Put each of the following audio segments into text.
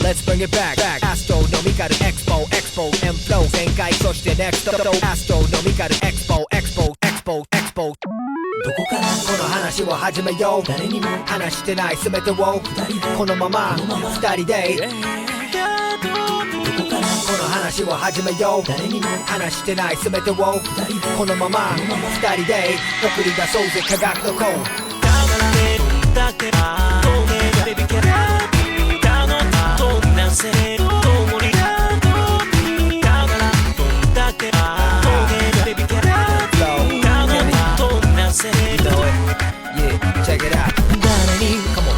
Let's bring it back アストロノミカルエクスポand flow 全開そして NEXT アストロノミカルエクスポどこからこの話を始めよう誰にも話してない全てをこのまま二人でどこからこの話を始めよう誰にも話してない全てをこのまま二人で送り出そうぜ科学のコーだけは透明なベビーキャラだのとなせ共にだからだけは透明なベビーキャラだのとなせ誰に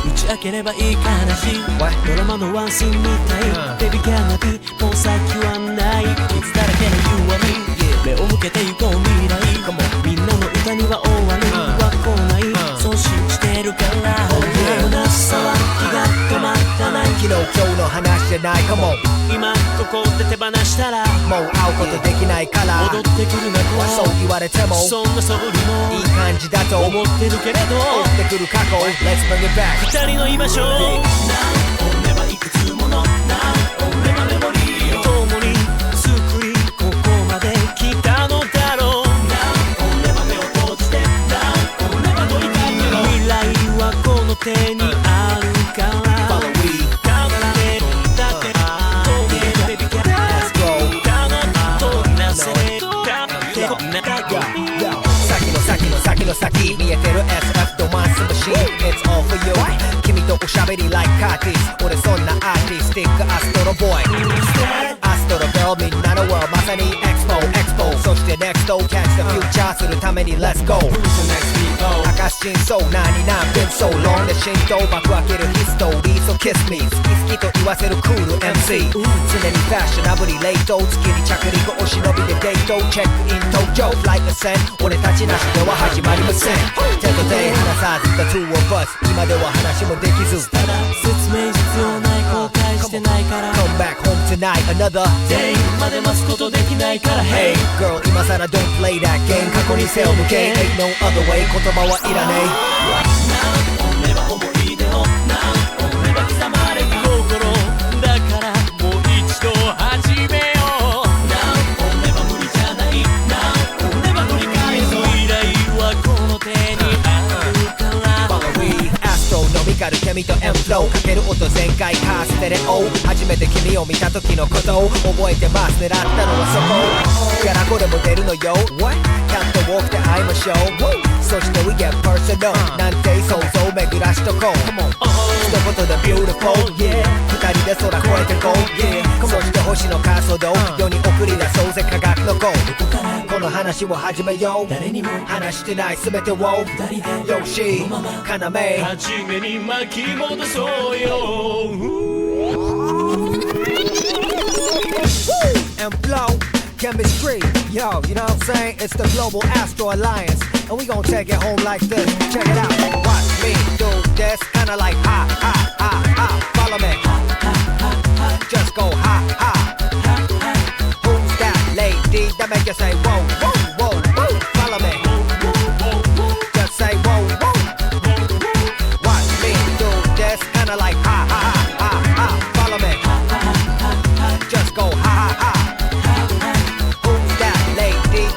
打ち明ければいい話ドラマのワンシーンみたいベビーキャラビもう先はない傷だらけの弱み目を向けて行こう未来みんなの歌には終わりは来ないそう信じてるから虚しさは気が止まったない昨日今日の話じゃないかも今ここで手放したらもう会うことできないから戻ってくるなとそう言われてもそんな素振りもいい感じだと思ってるけれど追ってくる過去 Let's bring it back 二人の居場所 Now 本音はいくつもの Now 本音はメモリーを共に作りここまで来たのだろう Now 本音は目を閉じて Now 本音は取り替えてろ未来はこの手にあるから Follow me だからねだって透明なベビーキャラ Let's go だのとなせだってこんなだよ先の先見えてる SF ドマンスマシン It's all for you 君とおしゃべり like カーティス俺そんなアーティスティックアストロボーイアストロベルみんなの world まさにエクスポそして NEXT catch the future するために Let's go 明かし真相何been so long で浸透爆開けるヒストリー So kiss me 好きと言わせるクール MC 常にファッショナブリレート月に着陸お忍びでデートチェックイン東京フライト線俺たちなしでは始まりません手と手離さず The two of us 今では話もできずただ説明必要ない後悔してないから Come back home tonight another day まで待つことできないから Hey girl 今さら don't play that game 過去に背を向け Ain't no other way 言葉はいらねえ Now 本音は思い出の Now 本音は刻まれた心だからもう一度始めよう Now 本音は無理じゃない Now 本音は乗り換えそう未来はこの手にあるから Follow me アストロノミカルケミと M フローかける音全開カーステレオ初めて君を見た時のことを覚えてます狙ったのはそこやらこれも出るのよ What? キャントウォークで会いましょうそして We get personal なんて想像巡らしとこう一言で beautiful yeah 二人で空越えて go yeah そして星の加速度世に送り出そうぜ科学のゴーこの話を始めよう誰にも話してない全てを二人でよし要初めに巻き戻そうよ And flow chemistry, yo, you know what I'm saying? It's the Global Astro Alliance, and we gon' take it home like this. Check it out. Watch me do this, kinda like ha ha ha ha. Follow me. Just go ha ha. Who's that lady that make you say whoa whoa whoa whoa? Follow me. Just say whoa whoa. Watch me do this, kinda like ha ha ha ha. Follow me. Just go ha ha ha.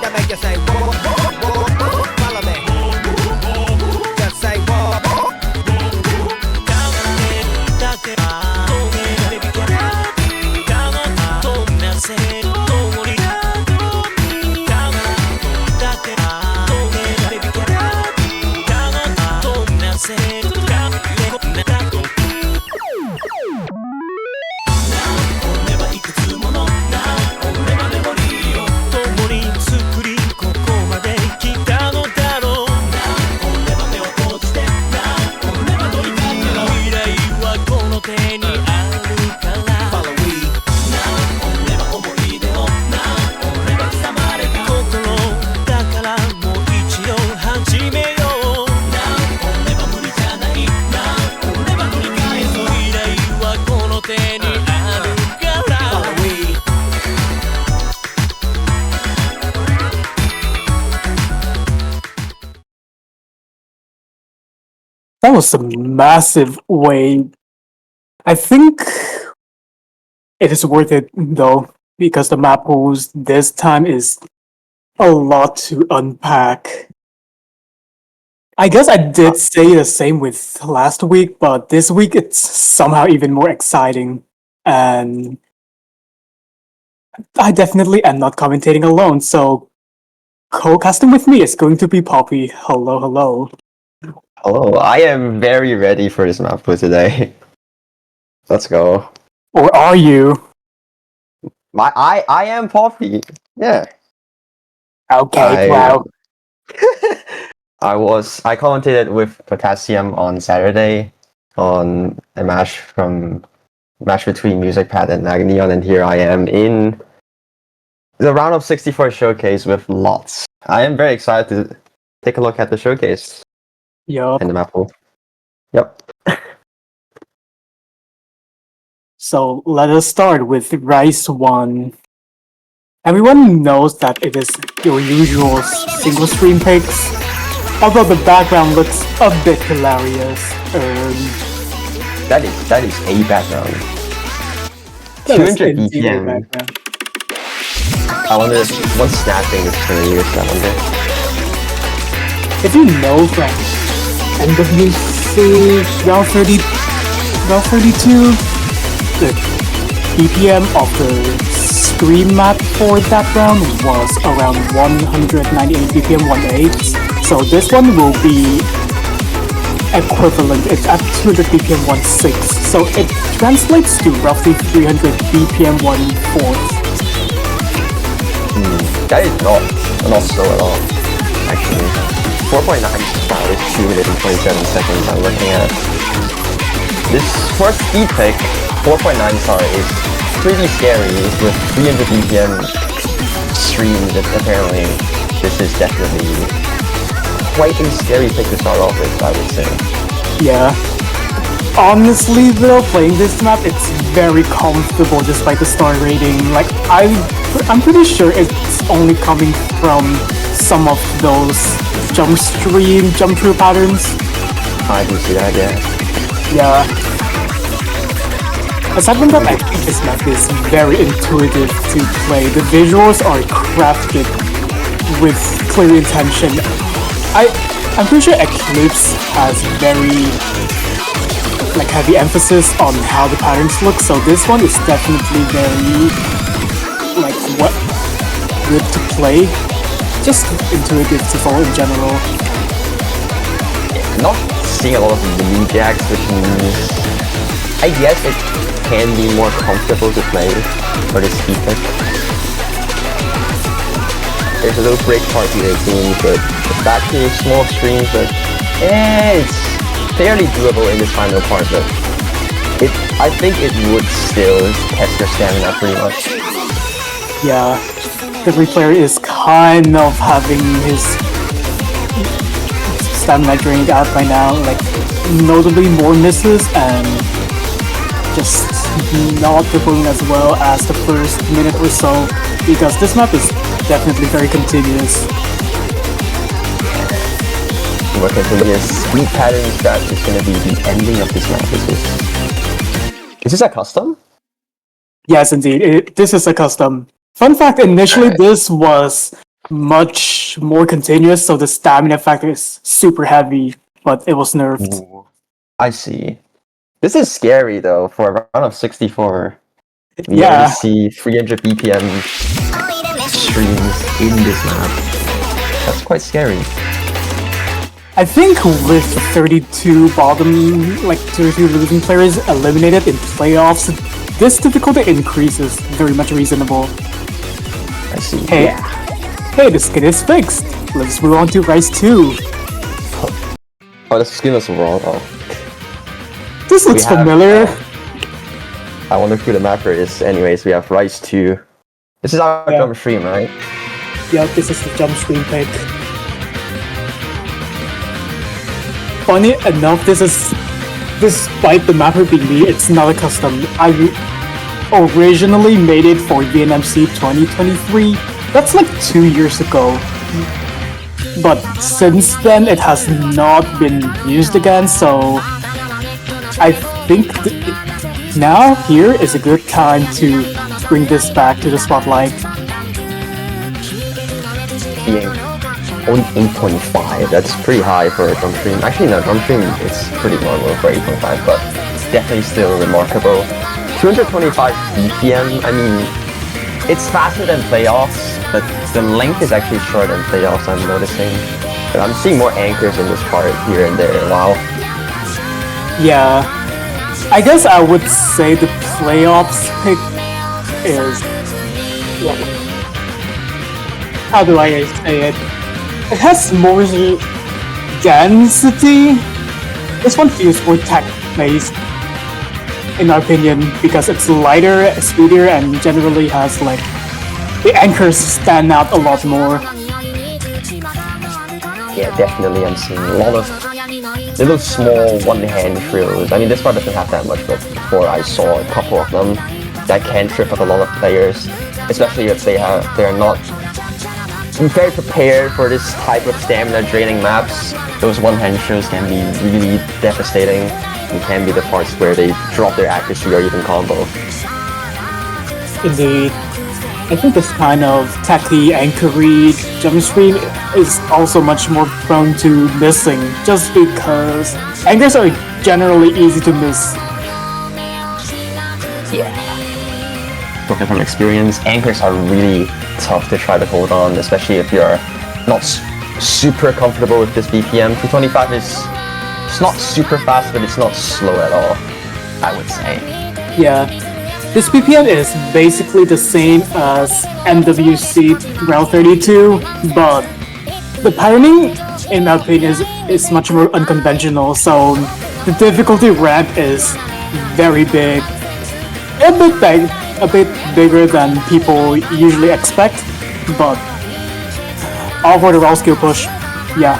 That make you say whoa, whoa, whoa, whoa, follow me. Just say whoa, whoa. That was some massive wave I think it is worth it though, because the map pools this time is a lot to unpack. I guess I did say the same with last week, but this week it's somehow even more exciting. And I definitely am not commentating alone, so co-casting with me is going to be Poppy. Hello, hello. Hello, I am very ready for this map for today. Let's go. Or are you? I am Poppy. Yeah. Okay, wow. I commentated with Potassium on Saturday on a match between Music Pad and Magneon, and here I am in the round of 64 showcase with Lots. I am very excited to take a look at the showcase Yup. and the map pool. Yep. So let us start with Rice 1. Everyone knows that it is your usual single screen picks, although the background looks a bit hilarious. That is a background. That is 200 indeed a BPM. background. I wonder what snapping is gonna use. I wonder. If you know from NWC round 32, the BPM of the screen map for that round was around 198 BPM 1/8. So this one will be equivalent. It's at 200 BPM 1/6. So it translates to roughly 300 BPM 1/4. That is not slow at all. Actually, 4.9 star is 2 minutes and 27 seconds. I'm looking at this first speed pick. 4.9 star is pretty scary with 300 BPM streams. Apparently, this is definitely quite a scary pick to start off with, I would say. Yeah. Honestly though, playing this map, it's very comfortable despite the star rating. Like, I'm pretty sure it's only coming from some of those jump through patterns. I do see that, yeah. Yeah. Aside from that, I think this map is very intuitive to play. The visuals are crafted with clear intention. I'm pretty sure Eclipse has very heavy emphasis on how the patterns look, so this one is definitely very good to play. Just intuitive to follow in general. Not seeing a lot of mini jacks, which means I guess it can be more comfortable to play for the speed pick. There's a little break part here, it seems, but back to small streams, but it's fairly doable in this final part, but I think it would still test your stamina pretty much. Yeah, every player is kind of having his stamina drained out by now, notably more misses and just not performing as well as the first minute or so, because this map is definitely very continuous. More continuous speed patterns, that is going to be the ending of this map. Is this a custom? Yes, indeed. This is a custom. Fun fact, initially this was much more continuous, so the stamina factor is super heavy, but it was nerfed. Ooh, I see. This is scary though, for a round of 64. We only see 300 BPM streams in this map. That's quite scary. I think with 32 32 losing players eliminated in playoffs, this difficulty increase is very much reasonable. I see. Hey, the skin is fixed. Let's move on to Rice 2. Oh, the skin is wrong. Oh. This looks familiar. I wonder who the mapper is. Anyways, we have Rice 2. This is our jump stream, right? Yeah, this is the jump stream pick. Funny enough, this is, despite the mapper being me, it's not a custom. I originally made it for VNMC 2023. That's 2 years ago. But since then, it has not been used again, so I think Now, here is a good time to bring this back to the spotlight. Being only 8.5, that's pretty high for a drum stream. Actually, no, drum stream is pretty normal for 8.5, but definitely still remarkable. 225 BPM, I mean, it's faster than playoffs, but the length is actually shorter than playoffs, I'm noticing. But I'm seeing more anchors in this part here and there, wow. Yeah, I guess I would say the playoffs pick is... How do I say it? It has more density. This one feels more tech-based, in our opinion, because it's lighter, speedier, and generally has like the anchors stand out a lot more. Yeah, definitely I'm seeing a lot of little small one-hand trills. I mean, this part doesn't have that much, but before I saw a couple of them that can trip up a lot of players, especially if they're not very prepared for this type of stamina draining maps. Those one-hand trills can be really devastating. It can be the parts where they drop their accuracy or even combo. Indeed. I think this kind of tacky, anchory jump stream is also much more prone to missing, just because anchors are generally easy to miss. Yeah. Talking from experience, anchors are really tough to try to hold on, especially if you're not super comfortable with this BPM. 225 is it's not super fast, but it's not slow at all, I would say. Yeah. This BPM is basically the same as MWC Route 32, but the patterning, in my opinion, is much more unconventional, so the difficulty ramp is very big. A bit bigger than people usually expect, but all for the raw skill push. Yeah.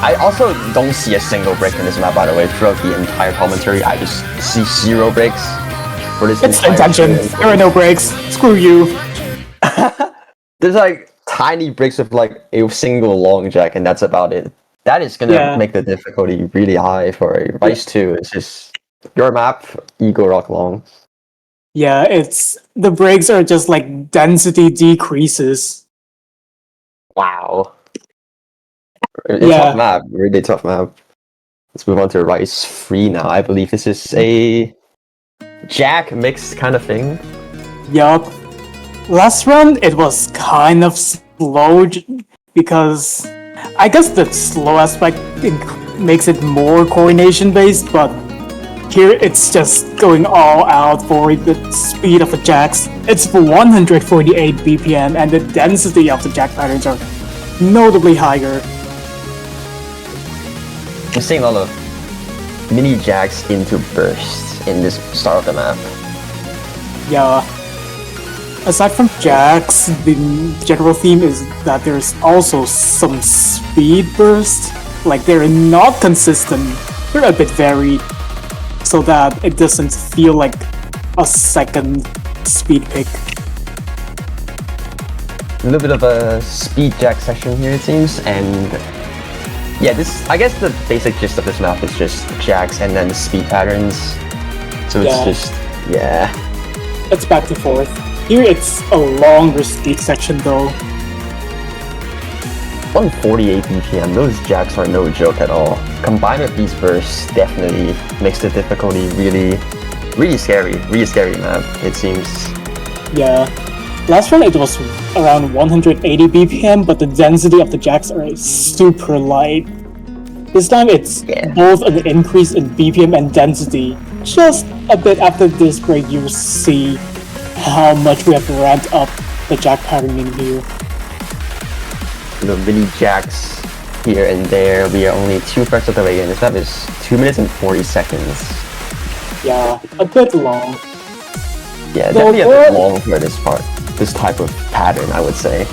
I also don't see a single break in this map, by the way. Throughout the entire commentary, I just see 0 breaks for this It's entire intention. There are no breaks. Screw you. There's like tiny breaks with like a single long jack, and that's about it. That is gonna make the difficulty really high for a Vice 2. It's just your map, Ego Rock long. Yeah, the breaks are just like density decreases. Wow. Tough map, really tough map. Let's move on to Rice 3 now. I believe this is a Jack mix kind of thing. Yup. Last run, it was kind of slow because I guess the slow aspect makes it more coordination based, but here it's just going all out for the speed of the jacks. It's 148 BPM and the density of the jack patterns are notably higher. I'm seeing a lot of mini jacks into bursts in this start of the map. Yeah. Aside from jacks, the general theme is that there's also some speed bursts. Like, they're not consistent. They're a bit varied, so that it doesn't feel like a second speed pick. A little bit of a speed jack session here, it seems, and yeah, I guess the basic gist of this map is just jacks and then the speed patterns. So it's just, It's back and forth. Here it's a longer speed section though. 148 BPM, those jacks are no joke at all. Combined with these bursts definitely makes the difficulty really scary map, it seems. Yeah. Last run it was around 180 BPM, but the density of the jacks are super light. This time it's both an increase in BPM and density. Just a bit after this break you'll see how much we have ramped up the jack patterning here. The mini jacks here and there, we are only 2/3 of the way in. This map is 2 minutes and 40 seconds. Yeah, a bit long. Yeah, definitely a bit long for this type of pattern, I would say.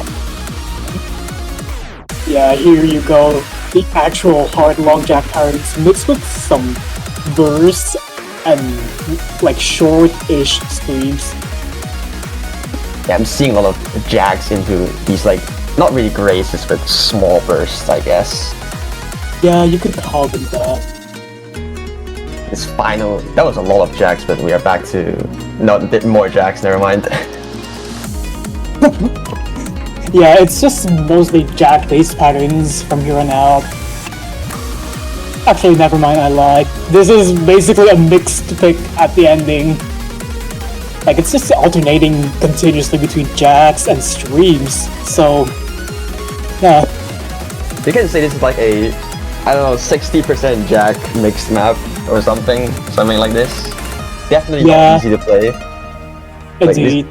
Yeah, here you go. The actual hard long jack patterns mixed with some bursts and like short-ish streams. Yeah, I'm seeing a lot of jacks into these like, not really graces, but small bursts, I guess. Yeah, you could call them that. this final. That was a lot of jacks, but we are back to not more jacks. Never mind. Yeah, it's just mostly jack-based patterns from here on out. Actually, never mind, I lied. This is basically a mixed pick at the ending. Like, it's just alternating continuously between jacks and streams, so... yeah. You can say this is like a, I don't know, 60% jack mixed map or something like this. Definitely not easy to play. Indeed.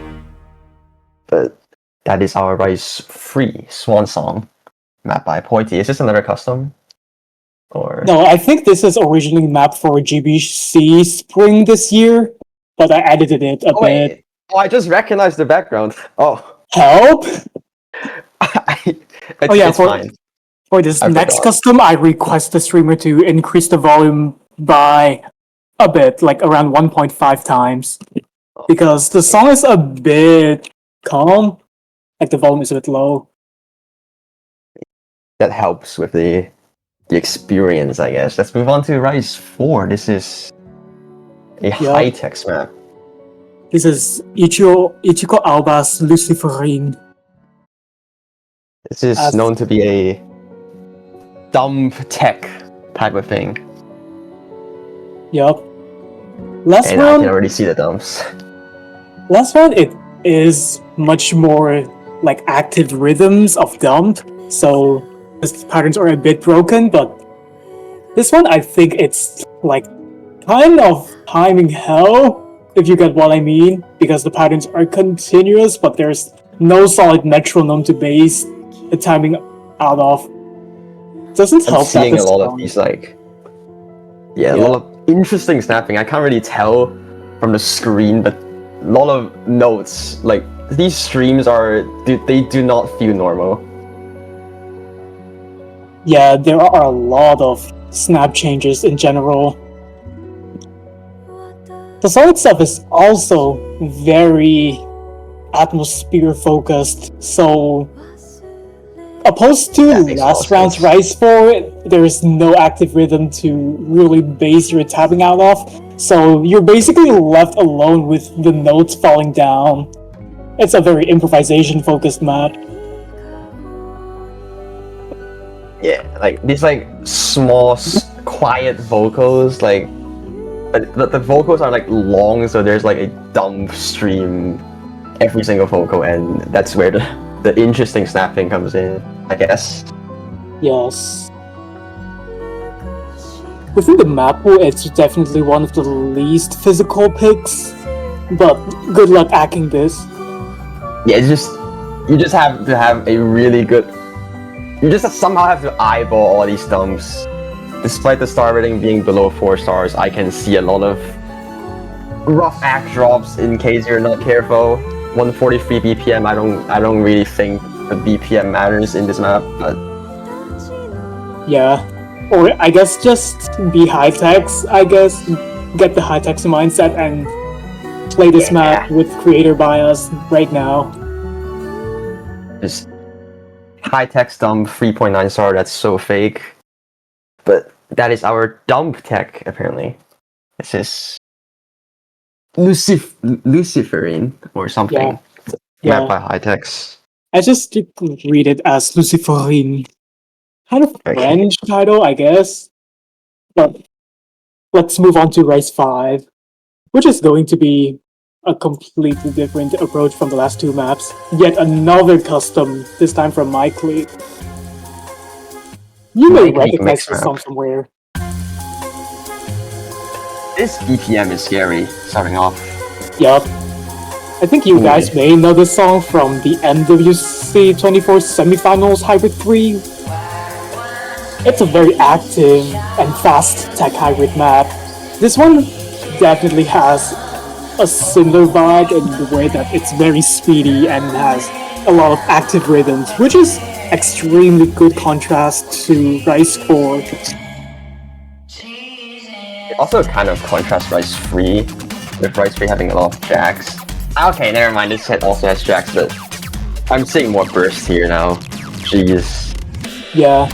But that is our Rise 3 Swan Song map by Poity. Is this another custom? Or No, I think this is originally mapped for GBC Spring this year, but I edited it a bit. Wait. Oh, I just recognized the background. Oh. Help? It's fine. For this I next forgot. custom, I request the streamer to increase the volume by a bit, like around 1.5 times. Because the song is a bit calm, like the volume is a bit low. That helps with the experience, I guess. Let's move on to Rise 4. This is a high-tech map. This is Ichiko Alba's Luciferine. This is known to be a dumb tech type of thing. Yup. Last And I round, can already see the dumps. it is much more like active rhythms of dump, so the patterns are a bit broken, but this one I think it's like kind of timing hell, if you get what I mean, because the patterns are continuous, but there's no solid metronome to base the timing out of. Doesn't I'm help that seeing the a lot of song- these a lot of interesting snapping. I can't really tell from the screen, but a lot of notes. Like these streams they do not feel normal. Yeah, there are a lot of snap changes in general. The song itself is also very atmosphere focused, so opposed to That makes a lot last of round's sense. Rise 4, there is no active rhythm to really base your tapping out of, so you're basically left alone with the notes falling down. It's a very improvisation focused map. Yeah, like these small, quiet vocals. But the vocals are long, so there's a dumb stream every single vocal, and that's where the interesting snapping comes in, I guess. Yes. Within the Mappool, it's definitely one of the least physical picks, but good luck hacking this. Yeah, you just have to have a really good. You just somehow have to eyeball all these dumps. Despite the star rating being below 4 stars, I can see a lot of rough act drops in case you're not careful. 143 BPM. I don't really think the BPM matters in this map, but Yeah. Or I guess just be high-techs, I guess. Get the high-techs mindset and play this map with creator bias right now. just high tech dump 3.9 star. That's so fake, but that is our dump tech apparently. This is Luciferine or something. Yeah. Map by high techs. I just read it as Luciferine. Kind of Okay. French title, I guess. But let's move on to Rise 5, which is going to be a completely different approach from the last two maps. Yet another custom, this time from My Clique. You may My Clique recognize mix this map. song somewhere. This BPM is scary. Starting off. Yup. I think you guys may know this song from the NWC 24 semifinals Hybrid 3. It's a very active and fast tech hybrid map. This one definitely has a similar vibe in the way that it's very speedy and has a lot of active rhythms, which is extremely good contrast to Rise 4. It also kind of contrasts Rise 3, with Rise 3 having a lot of jacks. Okay, never mind, this set also has jacks, but I'm seeing more bursts here now. Jeez. Yeah.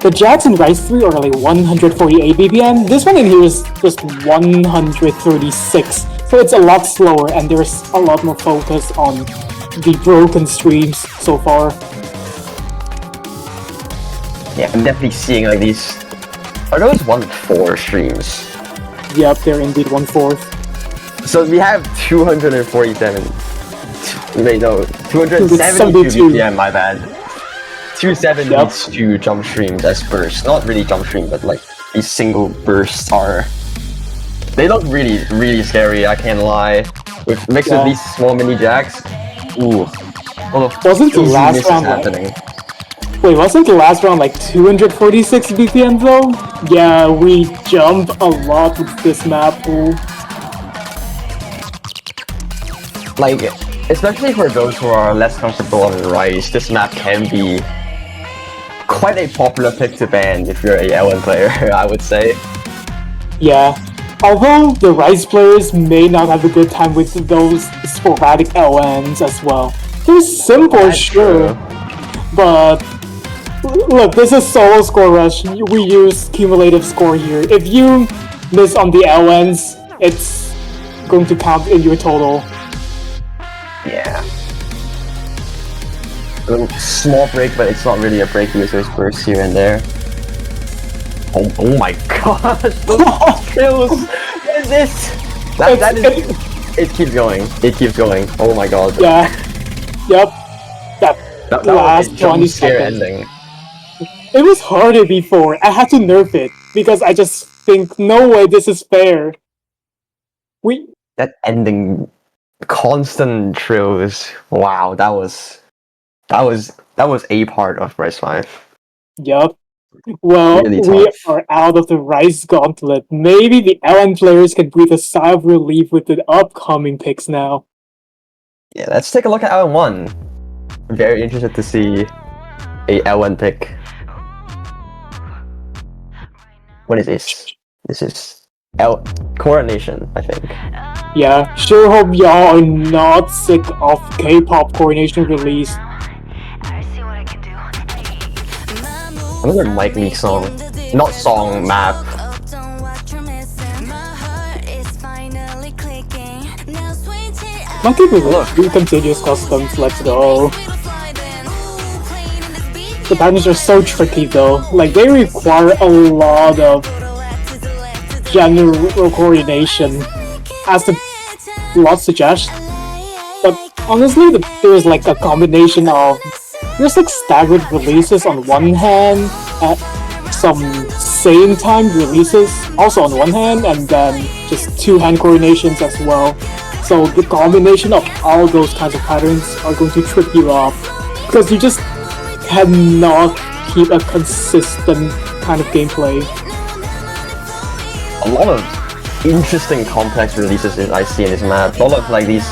The Jax in Rise 3 are like 148 BPM. This one in here is just 136. So it's a lot slower and there's a lot more focus on the broken streams so far. Yeah, I'm definitely seeing like these. Are those 1/4 streams? Yep, they're indeed 1/4. So we have 247. Wait, no, 272 BPM, my bad. 272 jump streams as bursts. Not really jump stream, but like these single bursts are. They look really, really scary, I can't lie. With mixed with these small mini jacks. Ooh. Wasn't the last round happening. Wait, wasn't the last round like 246 BPM though? Yeah, we jump a lot with this map pool. Like, especially for those who are less comfortable on Rise, this map can be quite a popular pick to ban if you're a L1 player, I would say. Yeah. Although the Rise players may not have a good time with those sporadic LNs as well. They're simple, sure, but look, this is solo score rush. We use cumulative score here. If you miss on the LNs, it's going to count in your total. Yeah. A little small break, but it's not really a break because there's bursts here and there. Oh my gosh! Those kills! What is this? It keeps going. It keeps going. Oh my god. Yeah. Yep. That last was a jump 20 scare seconds. ending. It was harder before. I had to nerf it because I just think, no way this is fair. That ending, constant trills. Wow, that was a part of Rise 5. Yup. Well, Really we tough. are out of the Rise Gauntlet. Maybe the LN players can breathe a sigh of relief with the upcoming picks now. Yeah, let's take a look at L1. I'm very interested to see a L1 pick. What is this? This is Coronation, I think. Yeah, sure hope y'all are not sick of K-pop Coronation release. Another Mike Meek song. Not song, map. Monkey will do continuous customs, let's go. The patterns are so tricky though, like they require a lot of general coordination, as the lot suggests. But honestly, there's like a combination of there's like staggered releases on one hand, some same time releases also on one hand, and then just two-hand coordinations as well. So the combination of all those kinds of patterns are going to trip you up because you just cannot keep a consistent kind of gameplay. A lot of interesting complex releases I see in this map. A lot of like these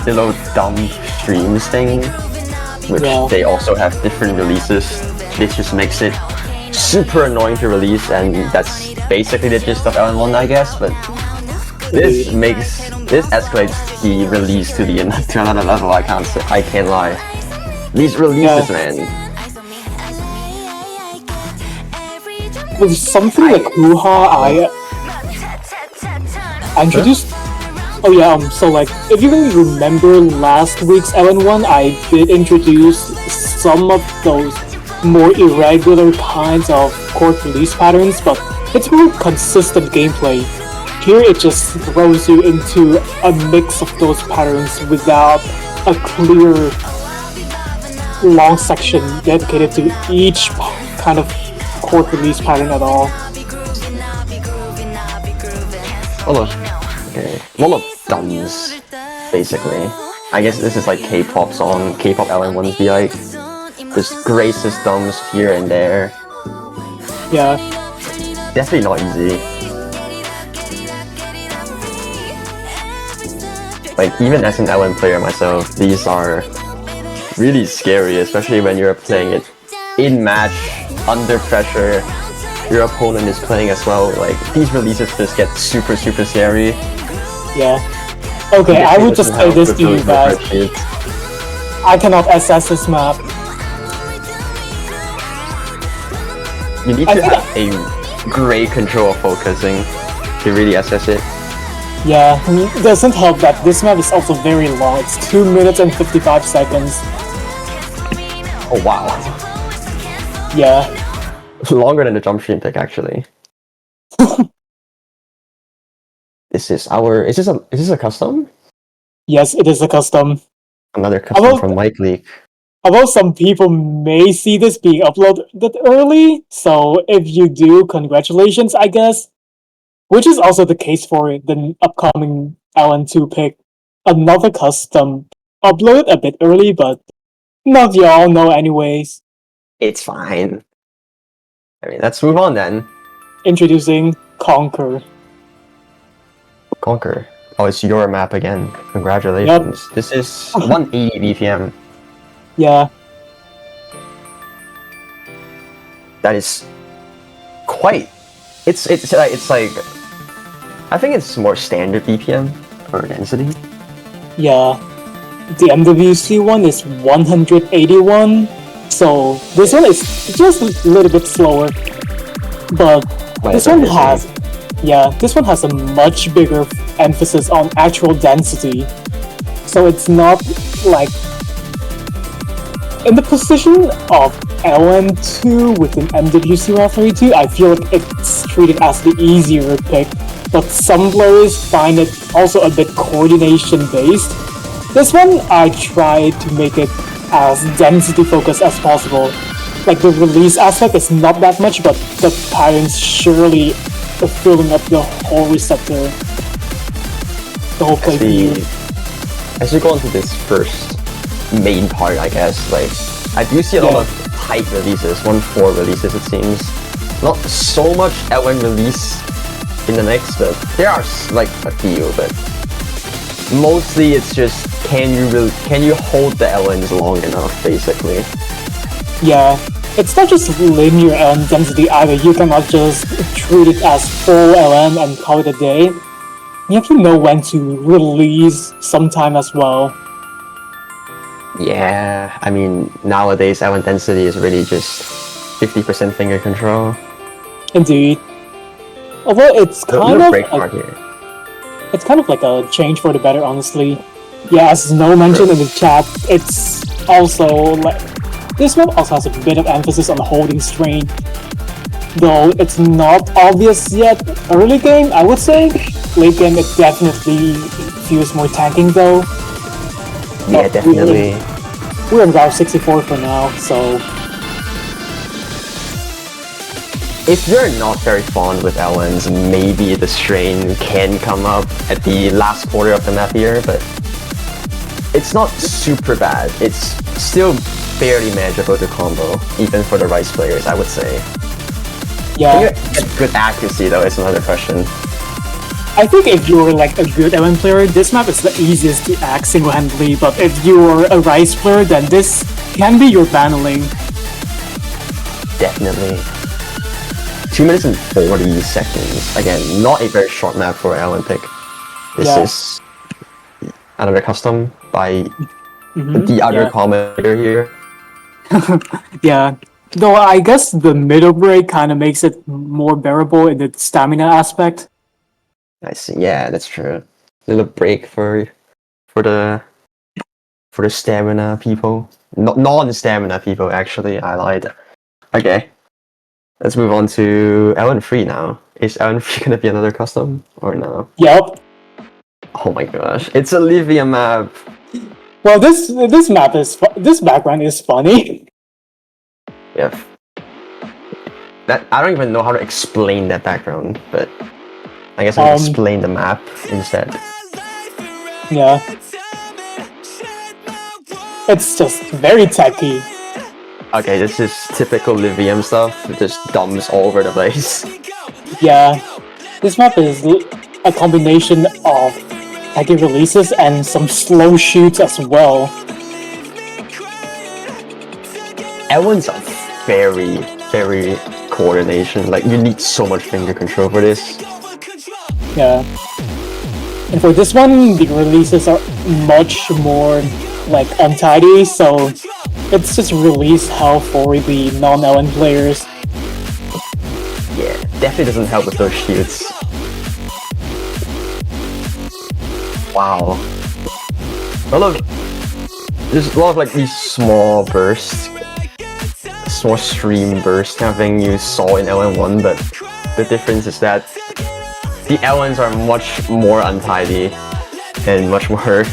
little dumb streams thing, which they also have different releases. This just makes it super annoying to release, and that's basically the gist of L1, I guess. But this escalates the release to another level. I can't lie. These releases, man. With something like Hoo-Ha, I introduced. Oh yeah, so like, if you really remember last week's LN1, I did introduce some of those more irregular kinds of chord release patterns, but it's more consistent gameplay. Here it just throws you into a mix of those patterns without a clear long section dedicated to each kind of chord release pattern at all. A lot of dumbs, basically. I guess this is like K-pop song, K-pop LN1s be like. Just gray systems here and there. Yeah. Definitely not easy. Like, even as an LN player myself, these are really scary, especially when you're playing it in match, under pressure. Your opponent is playing as well. Like, these releases just get super scary. Yeah. Okay, I would just say this to you guys. I cannot assess this map. You need to have a great control of focusing to really assess it. Yeah, it doesn't help that this map is also very long. It's 2 minutes and 55 seconds. Oh wow. Yeah. Longer than the jump stream pick, actually. This is our... Is this a custom? Yes, it is a custom. Another custom from Mike Leak. Although some people may see this being uploaded early, so if you do, congratulations, I guess. Which is also the case for the upcoming LN2 pick. Another custom uploaded a bit early, but not y'all know anyways. It's fine. I mean, let's move on then. Introducing Conquer. Conquer. Oh, it's your map again. Congratulations. Yep. This is 180 BPM. Yeah. That is quite... It's like... I think it's more standard BPM or density. Yeah. The MWC one is 181, so this one is just a little bit slower. But this one has... Yeah, this one has a much bigger emphasis on actual density. So it's not like... In the position of LN2 within MWC 132, I feel like it's treated as the easier pick, but some players find it also a bit coordination based. This one, I tried to make it as density focused as possible. Like the release aspect is not that much, but the patterns surely are filling up the whole receptor, the whole play view. As we go into this first main part, I guess, like, I do see a lot of tight releases, 1-4 releases it seems. Not so much LN release in the next, but there are like a few, but mostly it's just can you hold the LNs long enough, basically. Yeah, it's not just linear LN density either. You cannot just treat it as full LN and call it a day. You have to know when to release sometime as well. Yeah, I mean, nowadays LN density is really just 50% finger control. Indeed. Although it's kind it's kind of like a change for the better, honestly. Yeah, as Snow mentioned in the chat, it's also like this map also has a bit of emphasis on holding strain. Though it's not obvious yet early game, I would say. Late game it definitely feels more tanking though. Yeah, definitely. We're in Route 64 for now, so... If you're not very fond with LNs, maybe the strain can come up at the last quarter of the map here, but it's not super bad. It's still fairly manageable to combo, even for the Rice players, I would say. Yeah. Good accuracy though is another question. I think if you're like a good LN player, this map is the easiest to act single-handedly, but if you're a Rice player, then this can be your battling. Definitely. 2 minutes and 40 seconds. Again, not a very short map for LN pick. This is another custom by the other commentator here. Yeah. Though I guess the middle break kind of makes it more bearable in the stamina aspect. I see. Yeah, that's true. Little break for the stamina people. Non-stamina people, actually. I lied. Okay. Let's move on to LN3 now. Is LN3 gonna be another custom or no? Yep. Oh my gosh, it's a Livia map. Well, this map is this background is funny. Yeah. That I don't even know how to explain that background, but I guess I'll explain the map instead. Yeah. It's just very techy. Okay, this is typical Livium stuff. It just dumps all over the place. Yeah. This map is a combination of techy releases and some slow shoots as well. Everyone's very, very coordination. Like, you need so much finger control for this. Yeah. And for this one, the releases are much more, like, untidy, so it's just release hell for the non-LN players. definitely doesn't help with those shields. Wow. There's a lot of like these small bursts, small stream bursts kind of thing you saw in LN1, but the difference is that the L1s are much more untidy and much more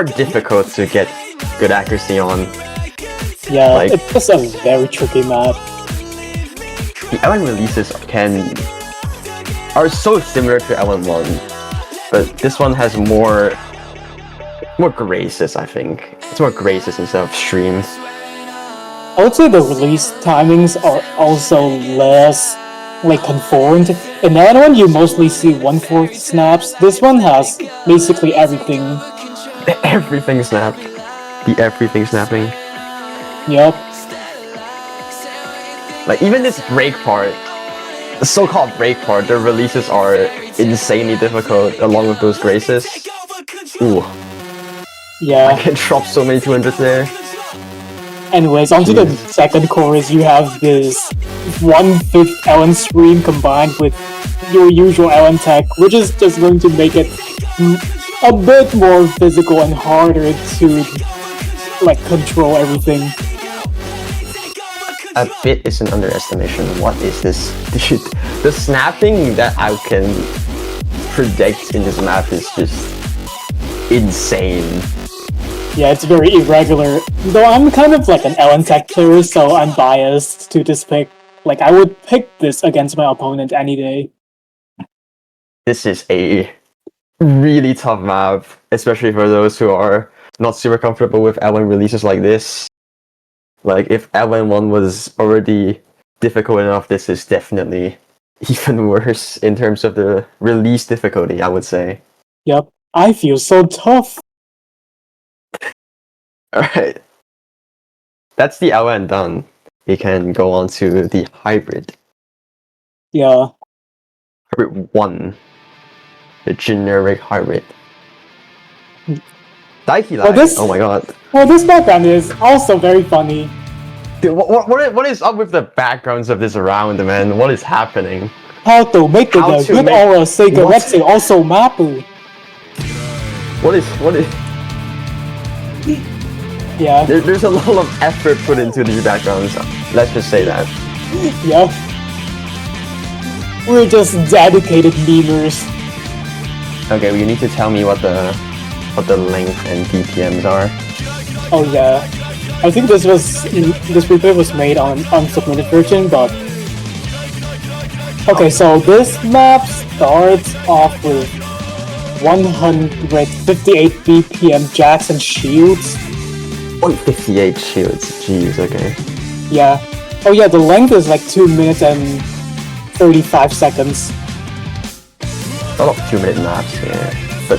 difficult to get good accuracy on. Yeah, Like, it's just a very tricky map. the L1 releases are so similar to L1, but this one has more graces, I think. It's more graces instead of streams. I would say the release timings are also less like conformed. In that one, you mostly see 1/4 snaps. This one has basically everything. Everything snapped. The everything snapping. Yep. Like even this break part, the so-called break part, the releases are insanely difficult along with those graces. Ooh, I Yeah. can drop so many 200s there. Anyways, onto the second chorus, you have this 1/5 Ellen stream combined with your usual Ellen tech, which is just going to make it a bit more physical and harder to like control everything. A bit is an underestimation. What is this? Dude, the snapping that I can predict in this map is just insane. Yeah, it's very irregular. Though I'm kind of like an Ellen tech player, so I'm biased to this pick. Like, I would pick this against my opponent any day. This is a really tough map, especially for those who are not super comfortable with L1 releases like this. Like, if L1 was already difficult enough, this is definitely even worse in terms of the release difficulty, I would say. Yep, I feel so tough. Alright. That's the L1 done. We can go on to the hybrid. Yeah. Hybrid 1. The generic hybrid. Daiki Well, this- oh my god. Well, this background is also very funny. Dude, what is up with the backgrounds of this round, man? What is happening? How to make it How a to good make- or a cigarette what? also Mappool. What is... Yeah, There's a lot of effort put into these backgrounds. Let's just say that. yeah. We're just dedicated memers. Okay, well, you need to tell me what the length and DPMs are. Oh yeah. I think this replay was made on unsubmitted version, but okay. So this map starts off with 158 BPM jacks and shields. 158 shields. Jeez. Okay. Yeah. Oh yeah. The length is like 2 minutes and 35 seconds. A lot of 2-minute maps here, but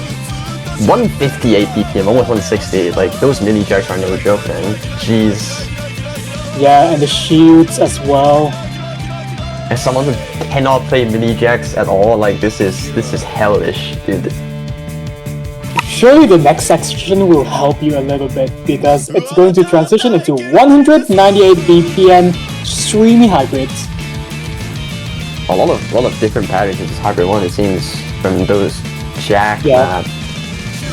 158 BPM, almost 160. Like those mini jacks are no joke, man. Jeez. Yeah, and the shields as well. As someone who cannot play mini jacks at all, like this is hellish, dude. Surely the next section will help you a little bit because it's going to transition into 198 BPM streamy hybrids. A lot of different patterns in this hybrid one. It seems from those jack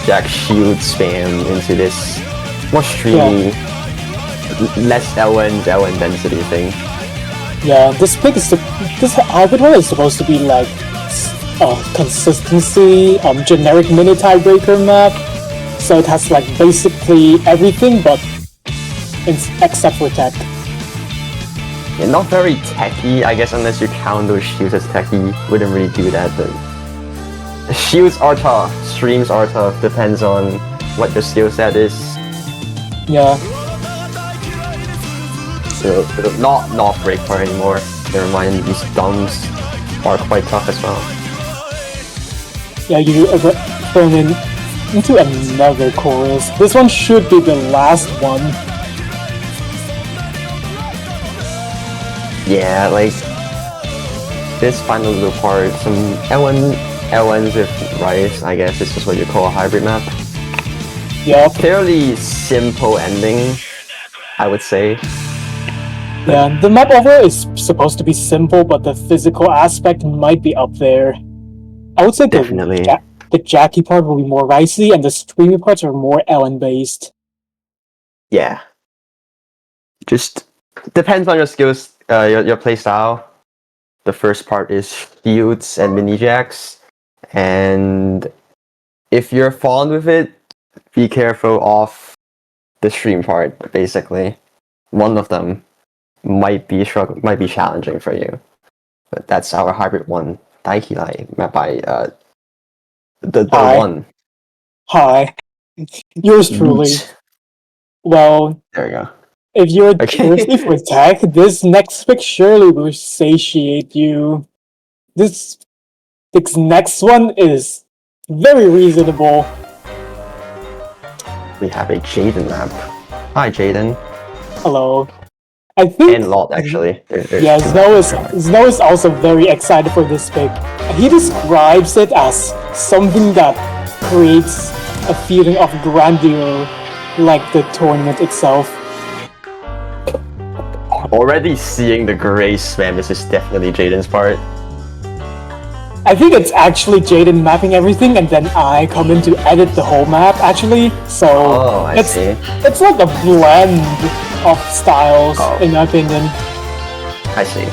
jack shield spam into this more streamy, less L1 density thing. Yeah, this hybrid one is supposed to be like consistency, generic mini tiebreaker map. So it has like basically everything, but except for tech. Yeah, not very techy, I guess, unless you count those shields as techy. Wouldn't really do that, but shields are tough, streams are tough. Depends on what your skill set is. Yeah. So not break part anymore. Never mind, these dumps are quite tough as well. Yeah, you turn into another chorus. This one should be the last one. Yeah, like this final little part, some L1s with rice, I guess this is what you call a hybrid map. Yeah. Fairly simple ending, I would say. Yeah, the map overall is supposed to be simple, but the physical aspect might be up there. I would say Definitely. the Jackie part will be more ricey, and the streamy parts are more Ellen based. Yeah. Just depends on your skills, your play style. The first part is shields and mini jacks, and if you're fond with it, be careful of the stream part. Basically, one of them might be challenging for you. But that's our hybrid one, Daikilai, made by the Hi. one. Hi. Yours truly. Yeet. Well, There we go. if you're Okay. thirsty for tech, this next pick surely will satiate you. This next one is very reasonable. We have a Jaden map. Hi, Jaden. Hello. I think And Lot, actually. There's yeah, two Snow is also very excited for this pick. He describes it as something that creates a feeling of grandeur, like the tournament itself. Already seeing the gray spam, this is definitely Jaden's part. I think it's actually Jaden mapping everything, and then I come in to edit the whole map, actually. So Oh, I see. it's like a blend of styles, in my opinion. I see.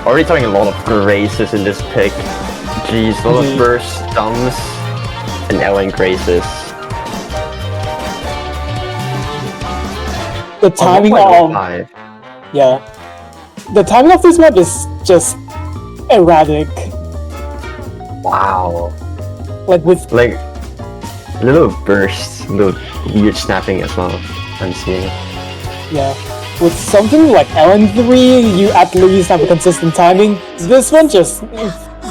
Already talking a lot of graces in this pick. Jeez, a lot of burst, dumps, and Ellen graces. The timing of 1.05. yeah, the timing of this map is just erratic. Wow. Like with Like, little bursts, little weird snapping as well, I'm seeing. yeah, with something like LN3, you at least have a consistent timing. This one just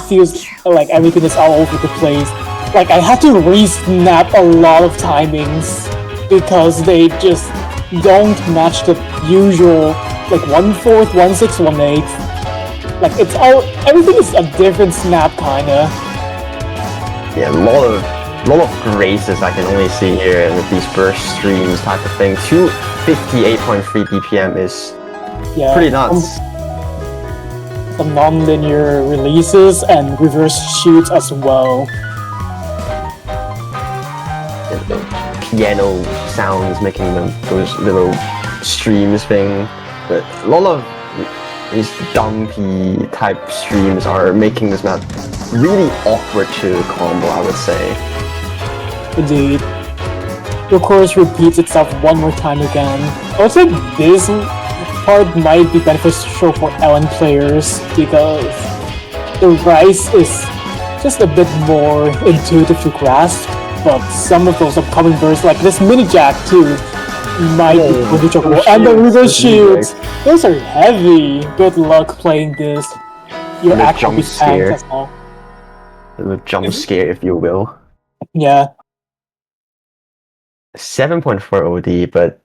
feels like everything is all over the place. Like I had to re-snap a lot of timings because they just don't match the usual like 1/4, 1/6, 1/8. Like it's all everything is a different snap kinda. Yeah, a lot of graces I can only see here with these burst streams type of thing. 258.3 BPM is Yeah, pretty nuts. Some non-linear releases and reverse shoots as well. The piano sounds making those little streams thing. But a lot of these dumpy type streams are making this map really awkward to combo, I would say. Indeed. The chorus repeats itself one more time again. I would say this part might be beneficial for Ellen players because the rice is just a bit more intuitive to grasp, but some of those upcoming bursts, like this mini jack too, might be beneficial. And the reverse shields, those are heavy. Good luck playing this. You're And the actually jump scare. tanked as well. A little jump scare, if you will. Yeah. 7.4 OD, but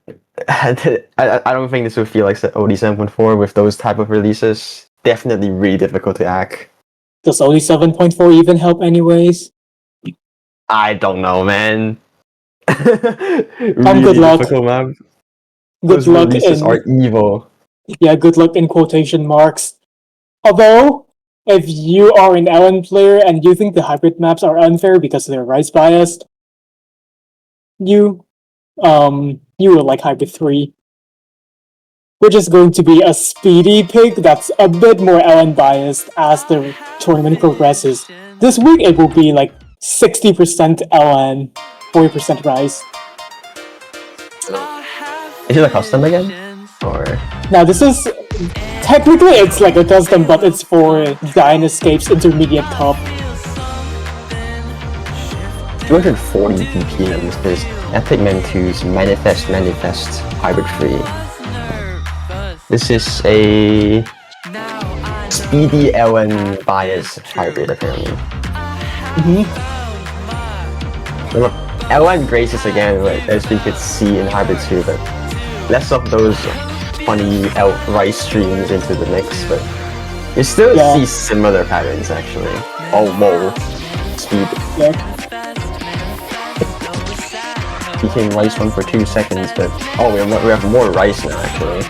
I don't think this would feel like OD 7.4 with those type of releases. Definitely really difficult to hack. Does only 7.4 even help anyways? I don't know, man. Really good luck. difficult map. Good Those luck releases in are evil. yeah, good luck in quotation marks. Although, if you are an Ellen player and you think the hybrid maps are unfair because they're rice biased, you will like hybrid 3. Which is going to be a speedy pick that's a bit more Ellen biased as the tournament progresses. This week it will be like 60% Ellen, 40% rice. Is it a custom again? Or Now this is technically it's like a custom, but it's for Dynascape's Intermediate Cup. 240 BPM is Epic Man 2's Manifest Hybrid 3. This is a speedy LN bias hybrid apparently. Look, LN graces again, as we could see in Hybrid 2, but less of those funny rice streams into the mix, but you still see similar patterns actually. Oh, whoa. Speed. Yeah. Became rice one for 2 seconds, but oh, we have more rice now actually.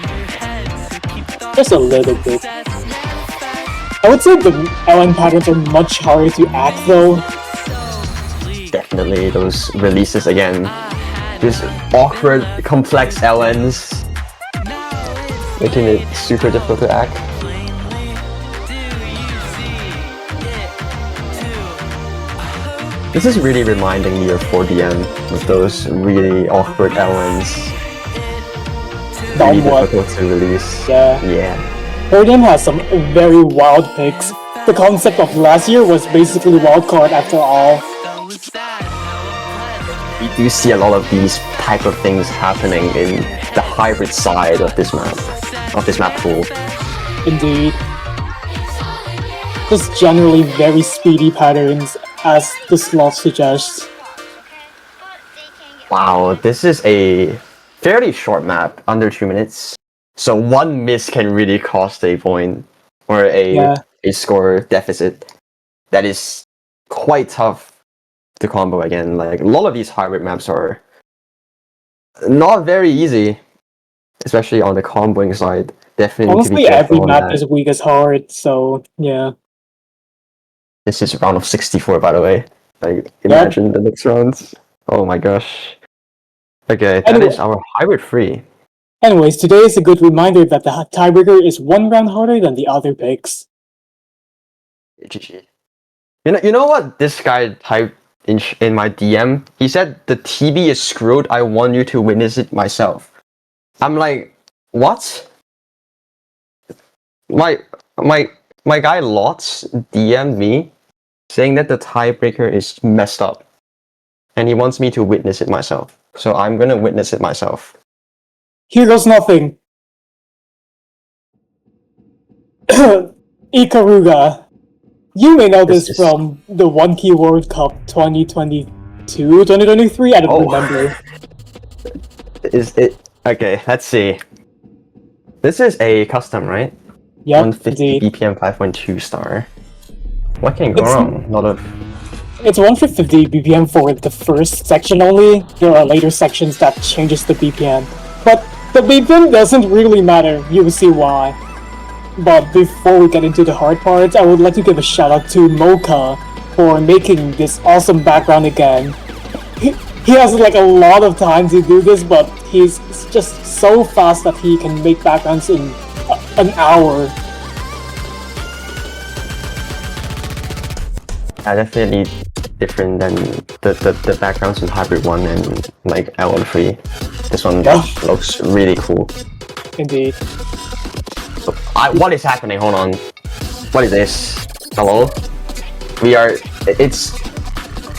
Just a little bit. I would say the LN patterns are much harder to act though. Definitely those releases again. Just awkward, complex LNs. Making it super difficult to act. This is really reminding me of 4DM with those really awkward LNs. Really difficult to release. Yeah. 4DM has some very wild picks. The concept of last year was basically wildcard after all. We do see a lot of these type of things happening in the hybrid side of this map pool. Indeed. Just generally very speedy patterns, as the slot suggests. Wow, this is a fairly short map, under 2 minutes. So one miss can really cost a point or a score deficit. That is quite tough to combo again. Like a lot of these hybrid maps are not very easy, especially on the comboing side. Definitely honestly, need to be every careful map on is weak as hard, so yeah. This is round of 64, by the way. Like, imagine the next rounds. Oh my gosh. Okay, that is our hybrid 3. Anyways, today is a good reminder that the tiebreaker is one round harder than the other picks. GG. You know what this guy typed in my DM? He said the TB is screwed. I want you to witness it myself. I'm like, what? My guy Lots DM'd me saying that the tiebreaker is messed up, and he wants me to witness it myself. So I'm gonna witness it myself. Here goes nothing. Ikaruga. You may know this from the One Key World Cup 2022, 2023, I don't remember. Is it... Okay, let's see. This is a custom, right? Yep, 150 BPM 5.2 star. What can go wrong? It's 150 BPM for the first section only. There are later sections that changes the BPM. But the BPM doesn't really matter, you will see why. But before we get into the hard parts, I would like to give a shout out to Mocha for making this awesome background again. He has like a lot of time to do this, but he's just so fast that he can make backgrounds in an hour. Definitely different than the backgrounds in Hybrid 1 and like L13. This one looks really cool. Indeed. What is happening? Hold on. What is this? Hello?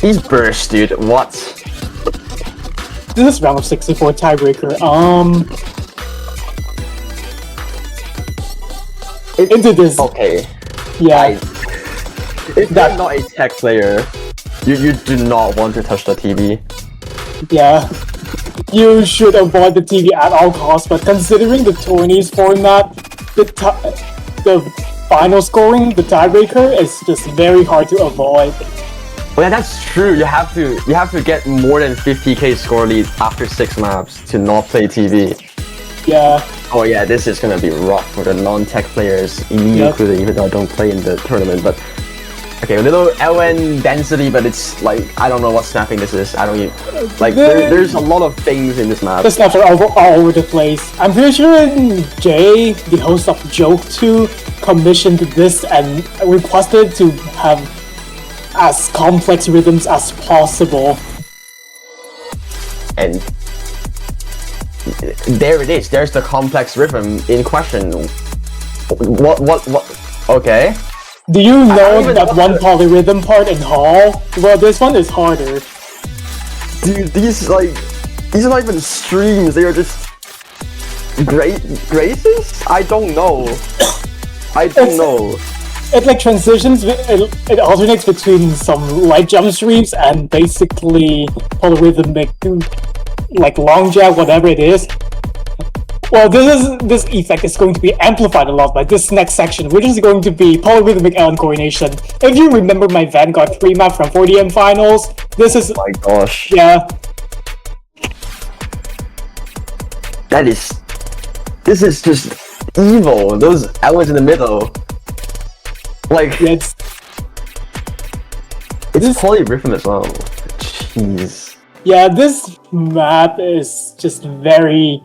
He's burst, dude. What? This is round of 64 tiebreaker. Into this. Okay. Yeah. If you're not a tech player, you do not want to touch the TV. Yeah. You should avoid the TV at all costs, but considering the tourneys format, the final scoring, the tiebreaker, is just very hard to avoid. Well, yeah, that's true. You have to get more than 50k score lead after 6 maps to not play TV. Yeah. Oh yeah, this is gonna be rough for the non-tech players, me included, even though I don't play in the tournament. But okay, a little LN density, but it's like I don't know what snapping this is. I don't even like. There's a lot of things in this map. The snaps are all over the place. I'm pretty sure Jay, the host of Joke 2, commissioned this and requested to have as complex rhythms as possible. And there it is. There's the complex rhythm in question. What? Okay. Do you know that one polyrhythm part in Hall? Well, this one is harder. Dude, these are not even streams. They are just graces? I don't know. It like transitions. It alternates between some light jump streams and basically polyrhythmic, like long jab, whatever it is. Well, this effect is going to be amplified a lot by this next section, which is going to be polyrhythmic LN coordination. If you remember my Vanguard 3 map from 4DM finals, this is... Oh my gosh. Yeah. This is just evil. Those L's in the middle. Like, Yeah, it's polyrhythm as well. Jeez. yeah, this map is just very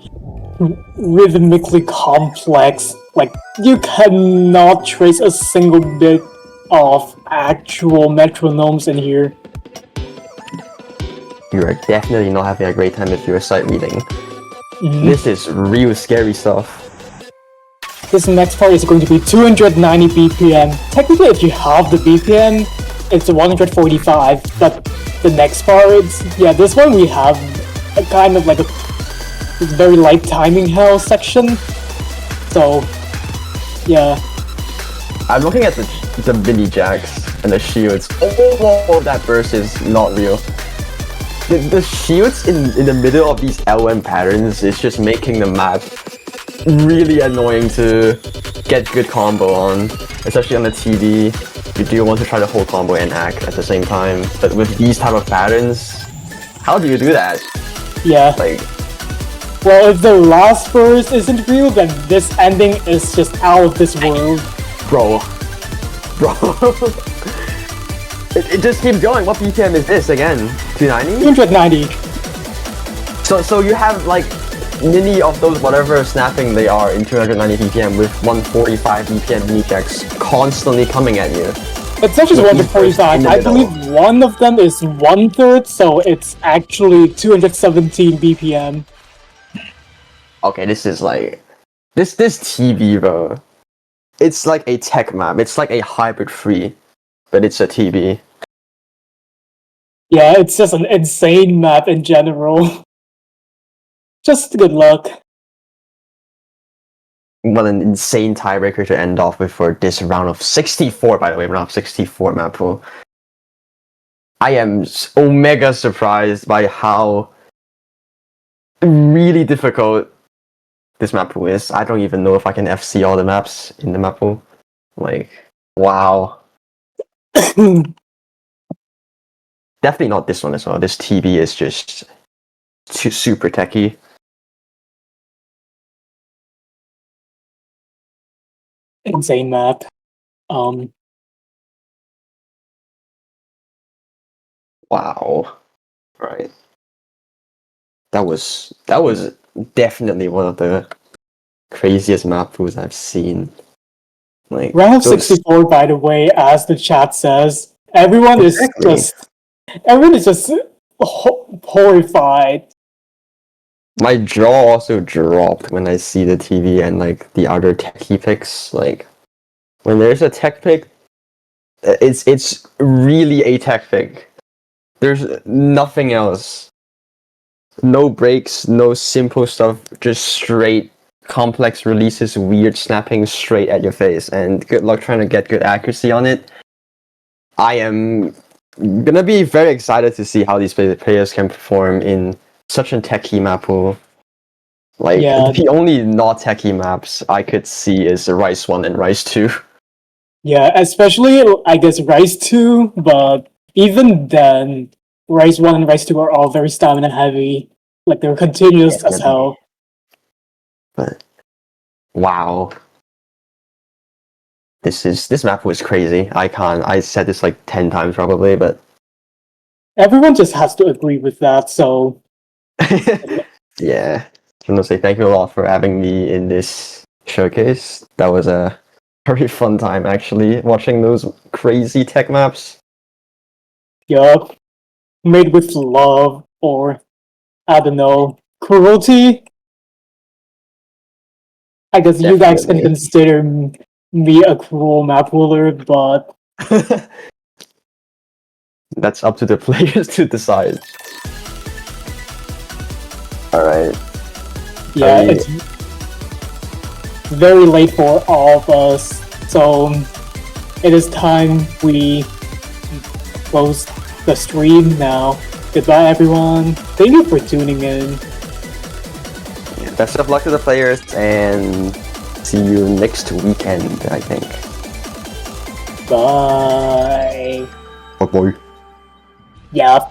rhythmically complex. Like, you cannot trace a single bit of actual metronomes in here. You are definitely not having a great time if you're sight reading. Mhm. This is real scary stuff. This next part is going to be 290 BPM. Technically, if you have the BPM, it's 145, but the next part, yeah, this one we have a kind of like a very light timing hell section. So, yeah. I'm looking at the mini jacks and the shields. Oh, that burst is not real. The shields in the middle of these LM patterns is just making the map really annoying to get good combo on, especially on the TD. You do want to try to hold combo and act at the same time, but with these type of patterns, how do you do that? Yeah. Like, Well, if the last burst isn't real, then this ending is just out of this world. bro. It just keeps going. What BPM is this again? 290? 290. So you have like many of those whatever snapping they are in 290 BPM with 145 BPM mini checks constantly coming at you. It's not just With 145. in the I middle. believe one of them is 1/3, so it's actually 217 BPM. Okay, this is like this TV, bro. It's like a tech map. It's like a hybrid free, but it's a TV. Yeah, it's just an insane map in general. Just good luck. What an insane tiebreaker to end off with for this round of 64, by the way, round of 64 Mappool. I am omega surprised by how really difficult this Mappool is. I don't even know if I can FC all the maps in the Mappool. Like, wow. Definitely not this one as well. This TV is just super techy. Insane map. Wow. Right. That was definitely one of the craziest map pools I've seen. Like Round of those- 64, by the way, as the chat says, everyone Exactly. is just horrified. My jaw also dropped when I see the TV and like the other techie picks. Like when there's a tech pick, it's really a tech pick. There's nothing else. No breaks, no simple stuff, just straight complex releases, weird snapping straight at your face, and good luck trying to get good accuracy on it. I am gonna be very excited to see how these players can perform in such a techie map pool. Like, Yeah. the only not techie maps I could see is Rise 1 and Rise 2. Yeah, especially, I guess, Rise 2, but even then, Rise 1 and Rise 2 are all very stamina heavy. Like, they're continuous as Definitely. hell. But wow. This map was crazy. I said this like 10 times probably, but Everyone just has to agree with that, so yeah. I want to say thank you a lot for having me in this showcase. That was a very fun time actually, watching those crazy tech maps. yup. Made with love, or, I don't know, cruelty? I guess you guys can Definitely. consider me a cruel map ruler, but That's up to the players to decide. Alright. yeah, I- it's very late for all of us, so it is time we close the stream now. Goodbye, everyone. Thank you for tuning in. Best of luck to the players and see you next weekend, I think. Bye. Bye bye. Yeah.